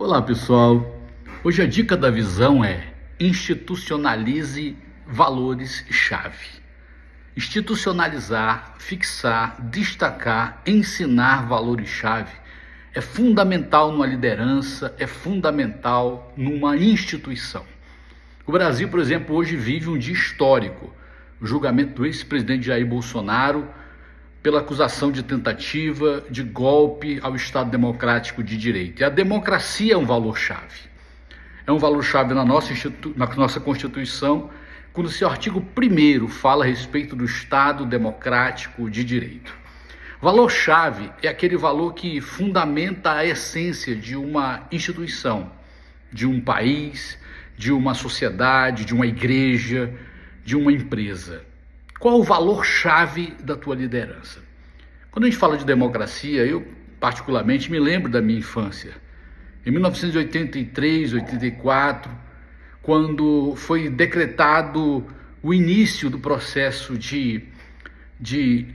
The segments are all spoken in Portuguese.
Olá pessoal, hoje a dica da visão é institucionalize valores-chave. Institucionalizar, fixar, destacar, ensinar valores-chave é fundamental numa liderança, é fundamental numa instituição. O Brasil, por exemplo, hoje vive um dia histórico, o julgamento do ex-presidente Jair Bolsonaro pela acusação de tentativa de golpe ao Estado Democrático de Direito. E a democracia é um valor-chave. É um valor-chave na nossa Constituição, quando o seu artigo 1º fala a respeito do Estado Democrático de Direito. Valor-chave é aquele valor que fundamenta a essência de uma instituição, de um país, de uma sociedade, de uma igreja, de uma empresa. Qual o valor-chave da tua liderança? Quando a gente fala de democracia, eu particularmente me lembro da minha infância. Em 1983, 84, quando foi decretado o início do processo de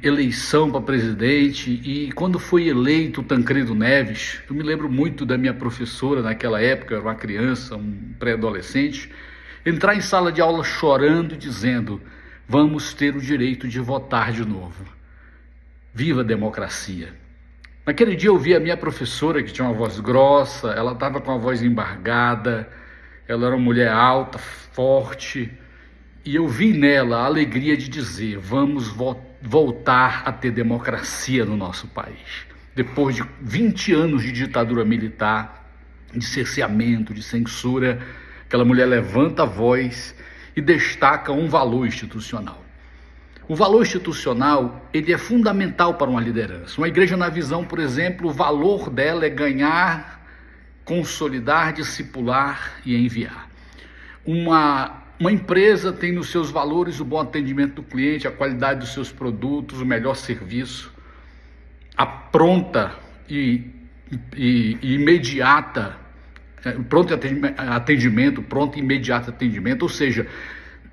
eleição para presidente e quando foi eleito o Tancredo Neves, eu me lembro muito da minha professora naquela época, eu era uma criança, um pré-adolescente, entrar em sala de aula chorando e dizendo: vamos ter o direito de votar de novo. Viva a democracia! Naquele dia eu vi a minha professora, que tinha uma voz grossa, ela estava com a voz embargada, ela era uma mulher alta, forte, e eu vi nela a alegria de dizer: vamos voltar a ter democracia no nosso país. Depois de 20 anos de ditadura militar, de cerceamento, de censura, aquela mulher levanta a voz e destaca um valor institucional. O valor institucional, ele é fundamental para uma liderança. Uma igreja na visão, por exemplo, o valor dela é ganhar, consolidar, discipular e enviar. Uma empresa tem nos seus valores o bom atendimento do cliente, a qualidade dos seus produtos, o melhor serviço, a pronta e imediata pronto atendimento, pronto e imediato atendimento, ou seja,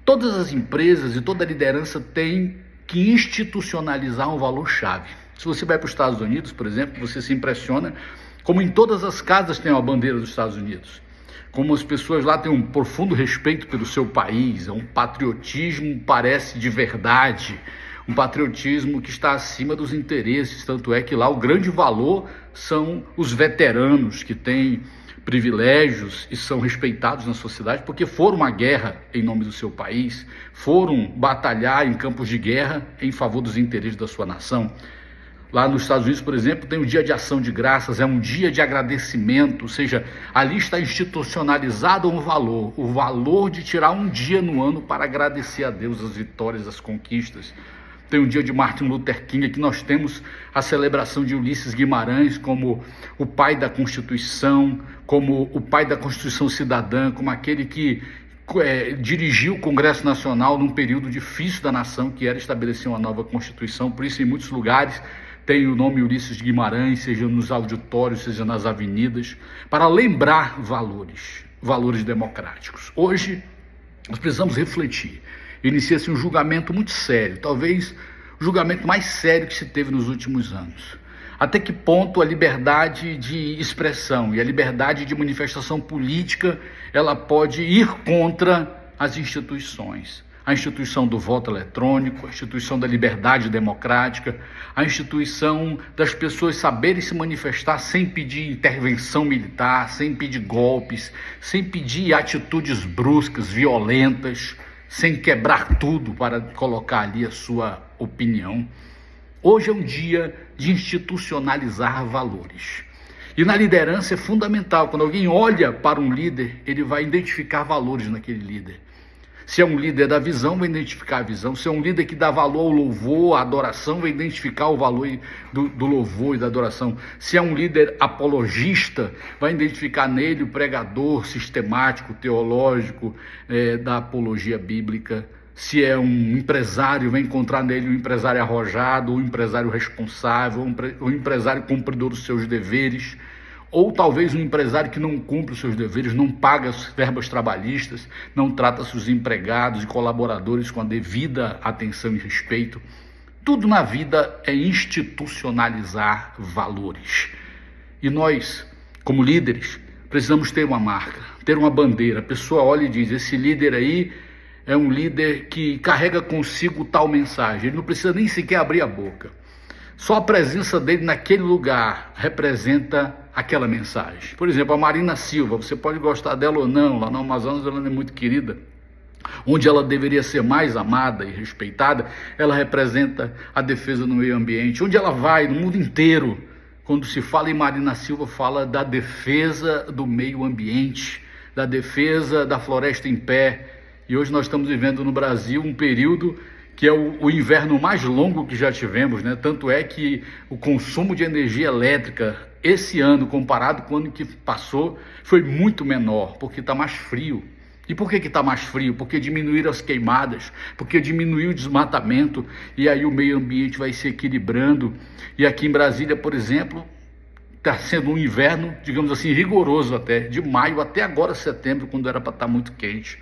todas as empresas e toda a liderança tem que institucionalizar um valor-chave. Se você vai para os Estados Unidos, por exemplo, você se impressiona como em todas as casas tem uma bandeira dos Estados Unidos, como as pessoas lá têm um profundo respeito pelo seu país, é um patriotismo, parece de verdade, um patriotismo que está acima dos interesses, tanto é que lá o grande valor são os veteranos que têm privilégios e são respeitados na sociedade porque foram à guerra em nome do seu país, foram batalhar em campos de guerra em favor dos interesses da sua nação. Lá nos Estados Unidos, por exemplo, tem o Dia de Ação de Graças, é um dia de agradecimento, ou seja, ali está institucionalizado o valor de tirar um dia no ano para agradecer a Deus as vitórias, as conquistas. Tem o dia de Martin Luther King, aqui nós temos a celebração de Ulisses Guimarães como o pai da Constituição, como o pai da Constituição Cidadã, como aquele que dirigiu o Congresso Nacional num período difícil da nação, que era estabelecer uma nova Constituição. Por isso, em muitos lugares tem o nome Ulisses Guimarães, seja nos auditórios, seja nas avenidas, para lembrar valores democráticos. Hoje, nós precisamos refletir. Inicia-se um julgamento muito sério, talvez o julgamento mais sério que se teve nos últimos anos. Até que ponto a liberdade de expressão e a liberdade de manifestação política, ela pode ir contra as instituições. A instituição do voto eletrônico, a instituição da liberdade democrática, a instituição das pessoas saberem se manifestar sem pedir intervenção militar, sem pedir golpes, sem pedir atitudes bruscas, violentas, sem quebrar tudo para colocar ali a sua opinião. Hoje é um dia de institucionalizar valores. E na liderança é fundamental, quando alguém olha para um líder, ele vai identificar valores naquele líder. Se é um líder da visão, vai identificar a visão. Se é um líder que dá valor ao louvor, à adoração, vai identificar o valor do louvor e da adoração. Se é um líder apologista, vai identificar nele o pregador sistemático, teológico, da apologia bíblica. Se é um empresário, vai encontrar nele o empresário arrojado, o empresário responsável, o empresário cumpridor dos seus deveres. Ou talvez um empresário que não cumpre os seus deveres, não paga as verbas trabalhistas, não trata seus empregados e colaboradores com a devida atenção e respeito. Tudo na vida é institucionalizar valores. E nós, como líderes, precisamos ter uma marca, ter uma bandeira. A pessoa olha e diz, esse líder aí é um líder que carrega consigo tal mensagem, ele não precisa nem sequer abrir a boca. Só a presença dele naquele lugar representa aquela mensagem. Por exemplo, a Marina Silva, você pode gostar dela ou não, lá no Amazonas ela é muito querida, onde ela deveria ser mais amada e respeitada, ela representa a defesa do meio ambiente. Onde ela vai, no mundo inteiro, quando se fala em Marina Silva, fala da defesa do meio ambiente, da defesa da floresta em pé. E hoje nós estamos vivendo no Brasil um período que é o inverno mais longo que já tivemos, né? Tanto é que o consumo de energia elétrica esse ano, comparado com o ano que passou, foi muito menor, porque está mais frio. E por que está mais frio? Porque diminuíram as queimadas, porque diminuiu o desmatamento, e aí o meio ambiente vai se equilibrando. E aqui em Brasília, por exemplo, está sendo um inverno, digamos assim, rigoroso até, de maio até agora setembro, quando era para estar muito quente.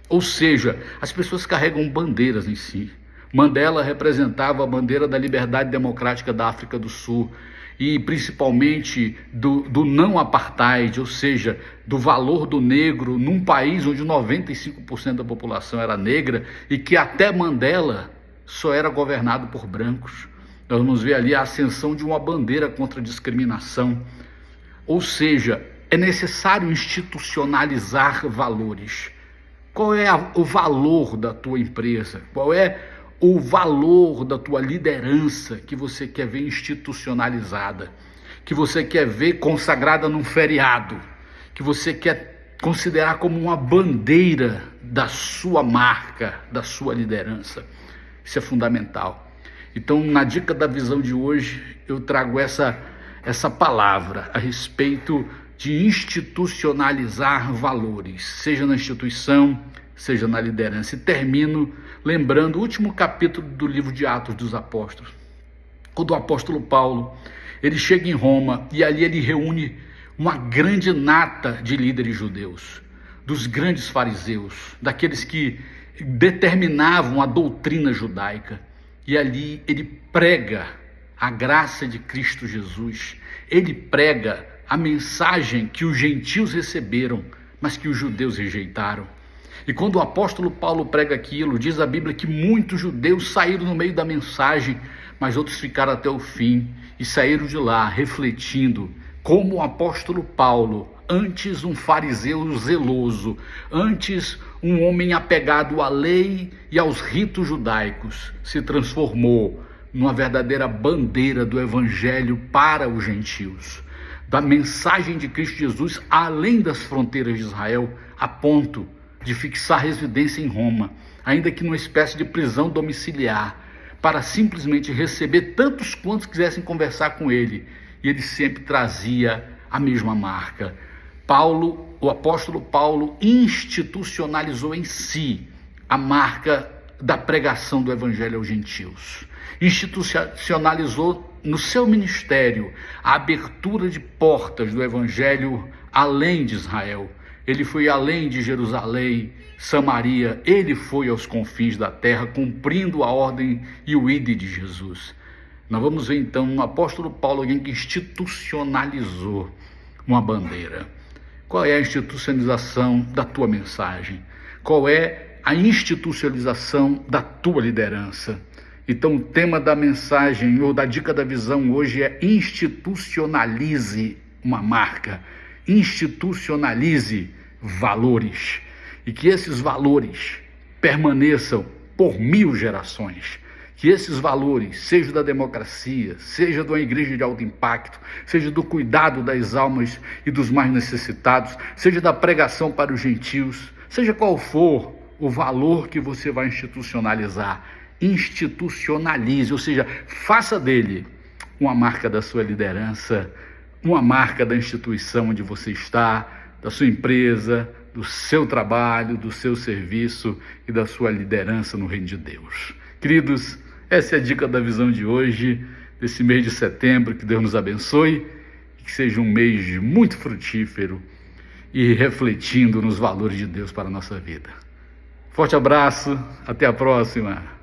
Ou seja, as pessoas carregam bandeiras em si. Mandela representava a bandeira da liberdade democrática da África do Sul e principalmente do não apartheid, ou seja, do valor do negro num país onde 95% da população era negra e que até Mandela só era governado por brancos. Nós vamos ver ali a ascensão de uma bandeira contra a discriminação. Ou seja, é necessário institucionalizar valores. Qual é o valor da tua empresa? Qual é o valor da tua liderança que você quer ver institucionalizada? Que você quer ver consagrada num feriado? Que você quer considerar como uma bandeira da sua marca, da sua liderança? Isso é fundamental. Então, na dica da visão de hoje, eu trago essa palavra a respeito de institucionalizar valores, seja na instituição, seja na liderança. E termino lembrando o último capítulo do livro de Atos dos Apóstolos, quando o apóstolo Paulo, ele chega em Roma e ali ele reúne uma grande nata de líderes judeus, dos grandes fariseus, daqueles que determinavam a doutrina judaica. E ali ele prega a graça de Cristo Jesus, ele prega a mensagem que os gentios receberam, mas que os judeus rejeitaram. E quando o apóstolo Paulo prega aquilo, diz a Bíblia que muitos judeus saíram no meio da mensagem, mas outros ficaram até o fim e saíram de lá refletindo como o apóstolo Paulo, antes um fariseu zeloso, antes um homem apegado à lei e aos ritos judaicos, se transformou numa verdadeira bandeira do evangelho para os gentios, da mensagem de Cristo Jesus além das fronteiras de Israel, a ponto de fixar residência em Roma, ainda que numa espécie de prisão domiciliar, para simplesmente receber tantos quantos quisessem conversar com ele, e ele sempre trazia a mesma marca. Paulo, o apóstolo Paulo, institucionalizou em si a marca da pregação do evangelho aos gentios, institucionalizou no seu ministério a abertura de portas do evangelho além de Israel. Ele foi além de Jerusalém, Samaria, ele foi aos confins da terra, cumprindo a ordem e o ide de Jesus. Nós vamos ver então um apóstolo Paulo, alguém que institucionalizou uma bandeira. Qual é a institucionalização da tua mensagem? Qual é a institucionalização da tua liderança? Então o tema da mensagem ou da dica da visão hoje é institucionalize uma marca, institucionalize valores e que esses valores permaneçam por 1000 gerações. Que esses valores, seja da democracia, seja de uma igreja de alto impacto, seja do cuidado das almas e dos mais necessitados, seja da pregação para os gentios, seja qual for o valor que você vai institucionalizar, institucionalize, ou seja, faça dele uma marca da sua liderança, uma marca da instituição onde você está, da sua empresa, do seu trabalho, do seu serviço e da sua liderança no reino de Deus. Queridos, essa é a dica da visão de hoje, desse mês de setembro. Que Deus nos abençoe, que seja um mês muito frutífero e refletindo nos valores de Deus para a nossa vida. Forte abraço, até a próxima.